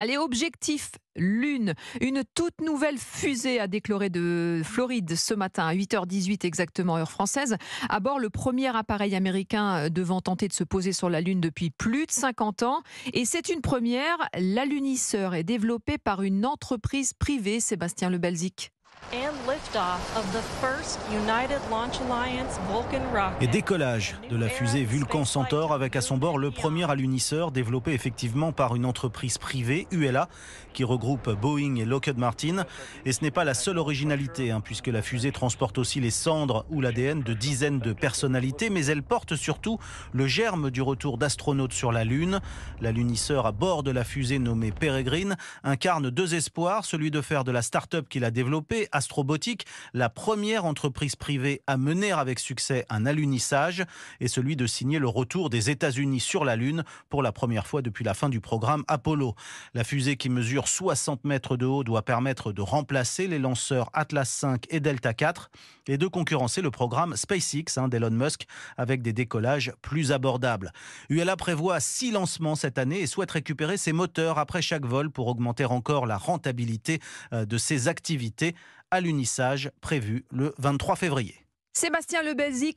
Allez, objectif Lune. Une toute nouvelle fusée a décollé de Floride ce matin à 8h18 exactement heure française. À bord, le premier appareil américain devant tenter de se poser sur la Lune depuis plus de 50 ans. Et c'est une première. L'alunisseur est développé par une entreprise privée, Sébastien Le Belzic. And liftoff of the first United Launch Alliance Vulcan Et rocket. décollage de la fusée Vulcan Centaur avec à son bord le premier alunisseur développé effectivement par une entreprise privée, ULA, qui regroupe Boeing et Lockheed Martin. Et ce n'est pas la seule originalité, puisque la fusée transporte aussi les cendres ou l'ADN de dizaines de personnalités, mais elle porte surtout le germe du retour d'astronautes sur la Lune. L'alunisseur à bord de la fusée nommée Peregrine incarne deux espoirs, celui de faire de la start-up qu'il a développée, Astrobotic, la première entreprise privée à mener avec succès un alunissage, et celui de signer le retour des États-Unis sur la Lune pour la première fois depuis la fin du programme Apollo. La fusée qui mesure 60 mètres de haut doit permettre de remplacer les lanceurs Atlas 5 et Delta 4 et de concurrencer le programme SpaceX d'Elon Musk avec des décollages plus abordables. ULA prévoit 6 lancements cette année et souhaite récupérer ses moteurs après chaque vol pour augmenter encore la rentabilité de ses activités. Alunissage prévu le 23 février. Sébastien Le Belzic.